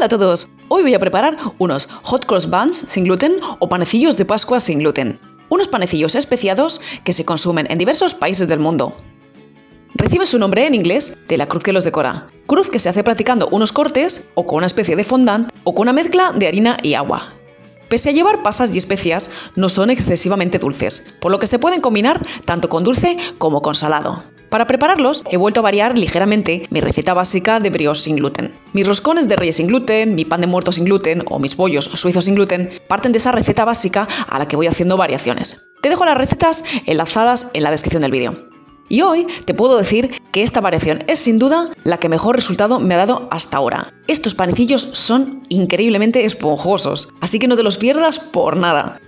Hola a todos, hoy voy a preparar unos hot cross buns sin gluten o panecillos de Pascua sin gluten. Unos panecillos especiados que se consumen en diversos países del mundo. Recibe su nombre en inglés de la cruz que los decora. Cruz que se hace practicando unos cortes o con una especie de fondant o con una mezcla de harina y agua. Pese a llevar pasas y especias, no son excesivamente dulces, por lo que se pueden combinar tanto con dulce como con salado. Para prepararlos, he vuelto a variar ligeramente mi receta básica de brioche sin gluten. Mis roscones de reyes sin gluten, mi pan de muerto sin gluten o mis bollos suizos sin gluten parten de esa receta básica a la que voy haciendo variaciones. Te dejo las recetas enlazadas en la descripción del vídeo. Y hoy te puedo decir que esta variación es sin duda la que mejor resultado me ha dado hasta ahora. Estos panecillos son increíblemente esponjosos, así que no te los pierdas por nada.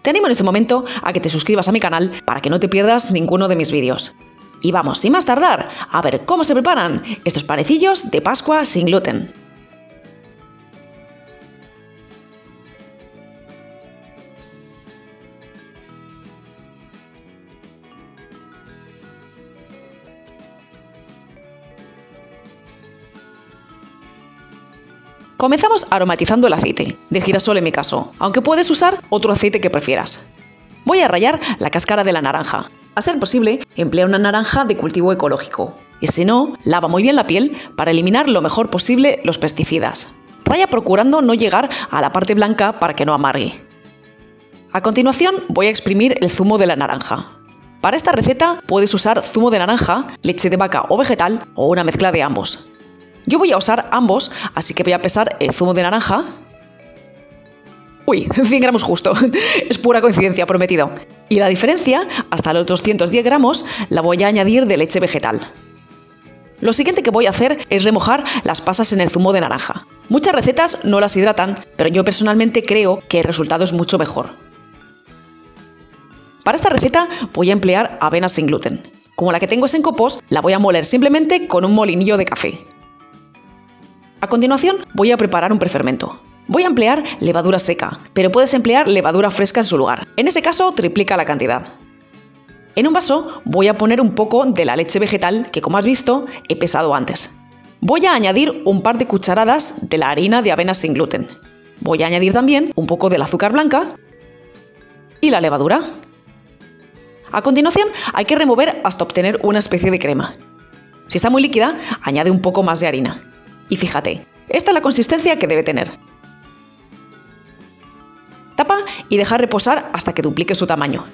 Te animo en este momento a que te suscribas a mi canal para que no te pierdas ninguno de mis vídeos. Y vamos, sin más tardar, a ver cómo se preparan estos panecillos de Pascua sin gluten. Comenzamos aromatizando el aceite, de girasol en mi caso, aunque puedes usar otro aceite que prefieras. Voy a rallar la cáscara de la naranja. A ser posible, emplea una naranja de cultivo ecológico. Y si no, lava muy bien la piel para eliminar lo mejor posible los pesticidas. Ralla procurando no llegar a la parte blanca para que no amargue. A continuación, voy a exprimir el zumo de la naranja. Para esta receta puedes usar zumo de naranja, leche de vaca o vegetal o una mezcla de ambos. Yo voy a usar ambos, así que voy a pesar el zumo de naranja. Uy, 100 gramos justo. Es pura coincidencia, prometido. Y la diferencia, hasta los 210 gramos, la voy a añadir de leche vegetal. Lo siguiente que voy a hacer es remojar las pasas en el zumo de naranja. Muchas recetas no las hidratan, pero yo personalmente creo que el resultado es mucho mejor. Para esta receta voy a emplear avena sin gluten. Como la que tengo es en copos, la voy a moler simplemente con un molinillo de café. A continuación voy a preparar un prefermento. Voy a emplear levadura seca, pero puedes emplear levadura fresca en su lugar. En ese caso, triplica la cantidad. En un vaso voy a poner un poco de la leche vegetal que, como has visto, he pesado antes. Voy a añadir un par de cucharadas de la harina de avena sin gluten. Voy a añadir también un poco del azúcar blanca y la levadura. A continuación, hay que remover hasta obtener una especie de crema. Si está muy líquida, añade un poco más de harina. Y fíjate, esta es la consistencia que debe tener. Tapa y deja reposar hasta que duplique su tamaño.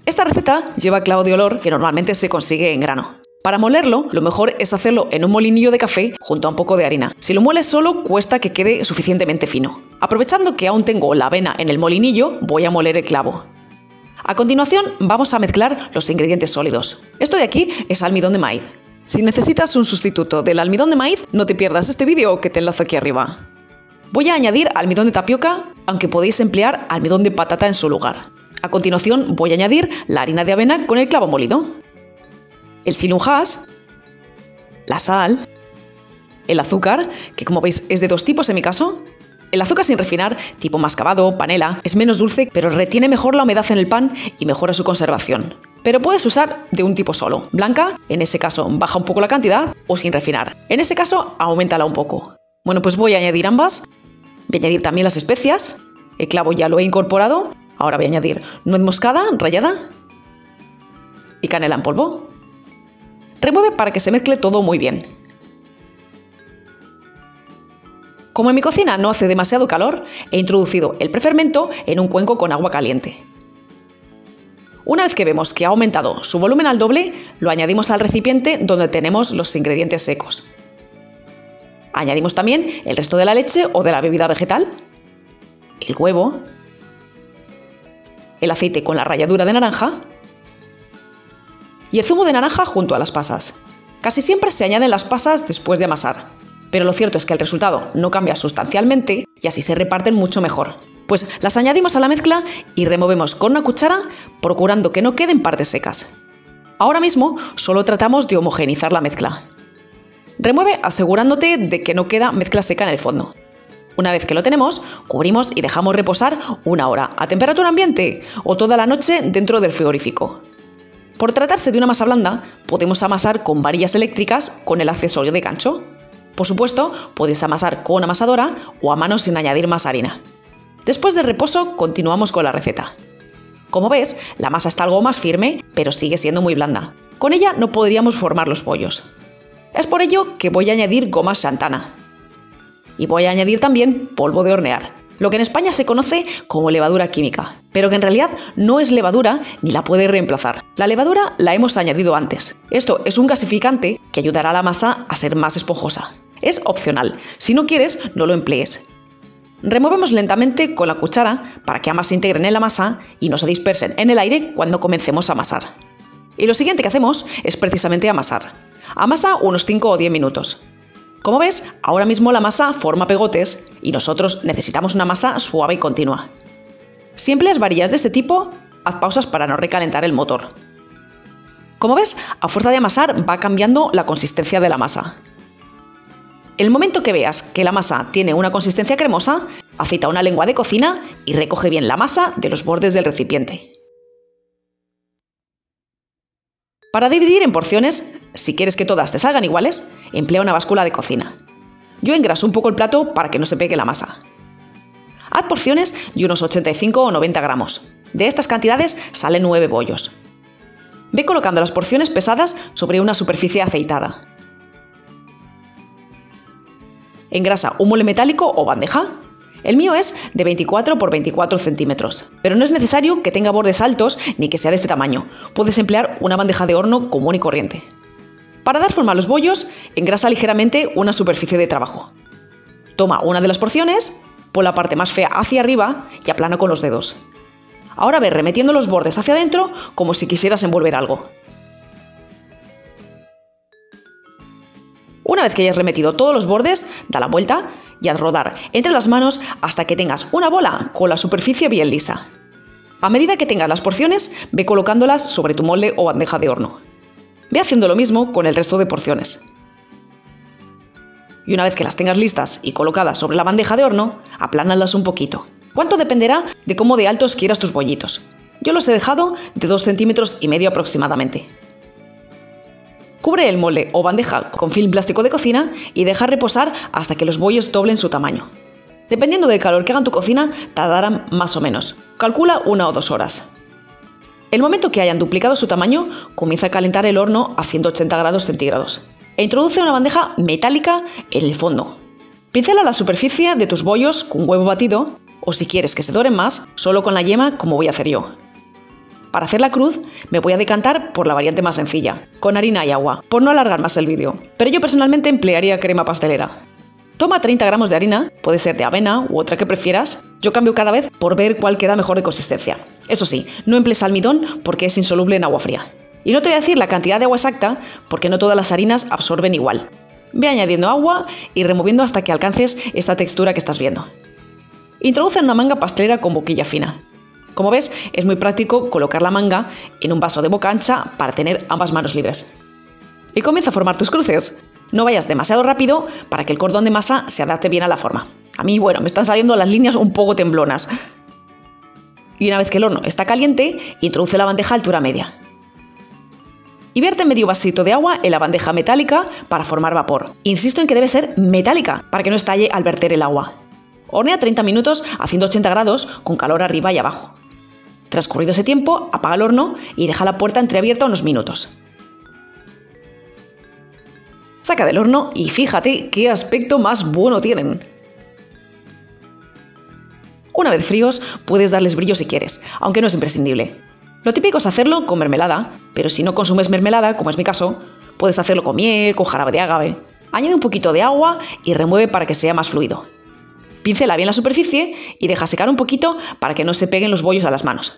Esta receta lleva clavo de olor que normalmente se consigue en grano. Para molerlo, lo mejor es hacerlo en un molinillo de café junto a un poco de harina. Si lo mueles solo, cuesta que quede suficientemente fino. Aprovechando que aún tengo la avena en el molinillo, voy a moler el clavo. A continuación, vamos a mezclar los ingredientes sólidos. Esto de aquí es almidón de maíz. Si necesitas un sustituto del almidón de maíz, no te pierdas este vídeo que te enlazo aquí arriba. Voy a añadir almidón de tapioca, aunque podéis emplear almidón de patata en su lugar. A continuación voy a añadir la harina de avena con el clavo molido, el silum hash, la sal, el azúcar, que como veis es de dos tipos en mi caso. El azúcar sin refinar, tipo mascabado, panela, es menos dulce, pero retiene mejor la humedad en el pan y mejora su conservación. Pero puedes usar de un tipo solo. Blanca, en ese caso baja un poco la cantidad, o sin refinar. En ese caso, auméntala un poco. Bueno, pues voy a añadir ambas. Voy a añadir también las especias. El clavo ya lo he incorporado. Ahora voy a añadir nuez moscada rallada y canela en polvo. Remueve para que se mezcle todo muy bien. Como en mi cocina no hace demasiado calor, he introducido el prefermento en un cuenco con agua caliente. Una vez que vemos que ha aumentado su volumen al doble, lo añadimos al recipiente donde tenemos los ingredientes secos. Añadimos también el resto de la leche o de la bebida vegetal, el huevo, el aceite con la ralladura de naranja y el zumo de naranja junto a las pasas. Casi siempre se añaden las pasas después de amasar, pero lo cierto es que el resultado no cambia sustancialmente y así se reparten mucho mejor. Pues las añadimos a la mezcla y removemos con una cuchara, procurando que no queden partes secas. Ahora mismo solo tratamos de homogeneizar la mezcla. Remueve asegurándote de que no queda mezcla seca en el fondo. Una vez que lo tenemos, cubrimos y dejamos reposar 1 hora a temperatura ambiente o toda la noche dentro del frigorífico. Por tratarse de una masa blanda, podemos amasar con varillas eléctricas con el accesorio de gancho. Por supuesto, puedes amasar con amasadora o a mano sin añadir más harina. Después del reposo, continuamos con la receta. Como ves, la masa está algo más firme, pero sigue siendo muy blanda. Con ella no podríamos formar los bollos. Es por ello que voy a añadir goma xantana. Y voy a añadir también polvo de hornear, lo que en España se conoce como levadura química, pero que en realidad no es levadura ni la puede reemplazar. La levadura la hemos añadido antes. Esto es un gasificante que ayudará a la masa a ser más esponjosa. Es opcional. Si no quieres, no lo emplees. Removemos lentamente con la cuchara para que ambas se integren en la masa y no se dispersen en el aire cuando comencemos a amasar. Y lo siguiente que hacemos es precisamente amasar. Amasa unos 5 o 10 minutos. Como ves, ahora mismo la masa forma pegotes y nosotros necesitamos una masa suave y continua. Si empleas varillas de este tipo, haz pausas para no recalentar el motor. Como ves, a fuerza de amasar va cambiando la consistencia de la masa. El momento que veas que la masa tiene una consistencia cremosa, aceita una lengua de cocina y recoge bien la masa de los bordes del recipiente. Para dividir en porciones, si quieres que todas te salgan iguales, emplea una báscula de cocina. Yo engraso un poco el plato para que no se pegue la masa. Haz porciones de unos 85 o 90 gramos. De estas cantidades salen 9 bollos. Ve colocando las porciones pesadas sobre una superficie aceitada. Engrasa un mueble metálico o bandeja. El mío es de 24 por 24 centímetros, pero no es necesario que tenga bordes altos ni que sea de este tamaño. Puedes emplear una bandeja de horno común y corriente. Para dar forma a los bollos, engrasa ligeramente una superficie de trabajo. Toma una de las porciones, pon la parte más fea hacia arriba y aplana con los dedos. Ahora ve remetiendo los bordes hacia adentro como si quisieras envolver algo. Una vez que hayas remetido todos los bordes, da la vuelta y haz rodar entre las manos hasta que tengas una bola con la superficie bien lisa. A medida que tengas las porciones, ve colocándolas sobre tu molde o bandeja de horno. Ve haciendo lo mismo con el resto de porciones. Y una vez que las tengas listas y colocadas sobre la bandeja de horno, aplánalas un poquito. ¿Cuánto dependerá de cómo de altos quieras tus bollitos? Yo los he dejado de 2,5 centímetros aproximadamente. Cubre el molde o bandeja con film plástico de cocina y deja reposar hasta que los bollos doblen su tamaño. Dependiendo del calor que haga en tu cocina, tardarán más o menos. Calcula 1 o 2 horas. El momento que hayan duplicado su tamaño, comienza a calentar el horno a 180 grados centígrados e introduce una bandeja metálica en el fondo. Pincela la superficie de tus bollos con huevo batido o si quieres que se doren más, solo con la yema como voy a hacer yo. Para hacer la cruz, me voy a decantar por la variante más sencilla, con harina y agua, por no alargar más el vídeo, pero yo personalmente emplearía crema pastelera. Toma 30 gramos de harina, puede ser de avena u otra que prefieras, yo cambio cada vez por ver cuál queda mejor de consistencia. Eso sí, no emplees almidón porque es insoluble en agua fría. Y no te voy a decir la cantidad de agua exacta porque no todas las harinas absorben igual. Ve añadiendo agua y removiendo hasta que alcances esta textura que estás viendo. Introduce una manga pastelera con boquilla fina. Como ves, es muy práctico colocar la manga en un vaso de boca ancha para tener ambas manos libres. Y comienza a formar tus cruces. No vayas demasiado rápido para que el cordón de masa se adapte bien a la forma. A mí, bueno, me están saliendo las líneas un poco temblonas. Y una vez que el horno está caliente, introduce la bandeja a altura media. Y vierte medio vasito de agua en la bandeja metálica para formar vapor. Insisto en que debe ser metálica para que no estalle al verter el agua. Hornea 30 minutos a 180 grados con calor arriba y abajo. Transcurrido ese tiempo, apaga el horno y deja la puerta entreabierta unos minutos. Saca del horno y fíjate qué aspecto más bueno tienen. Una vez fríos, puedes darles brillo si quieres, aunque no es imprescindible. Lo típico es hacerlo con mermelada, pero si no consumes mermelada, como es mi caso, puedes hacerlo con miel, con jarabe de agave. Añade un poquito de agua y remueve para que sea más fluido. Pincela bien la superficie y deja secar un poquito para que no se peguen los bollos a las manos.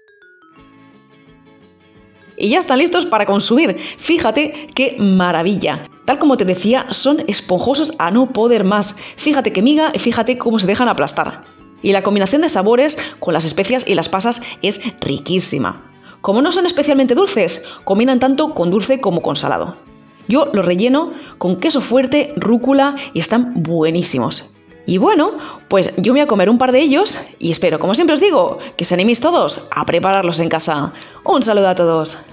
Y ya están listos para consumir. Fíjate qué maravilla. Tal como te decía, son esponjosos a no poder más. Fíjate qué miga y fíjate cómo se dejan aplastar. Y la combinación de sabores con las especias y las pasas es riquísima. Como no son especialmente dulces, combinan tanto con dulce como con salado. Yo los relleno con queso fuerte, rúcula y están buenísimos. Y bueno, pues yo me voy a comer un par de ellos y espero, como siempre os digo, que os animéis todos a prepararlos en casa. Un saludo a todos.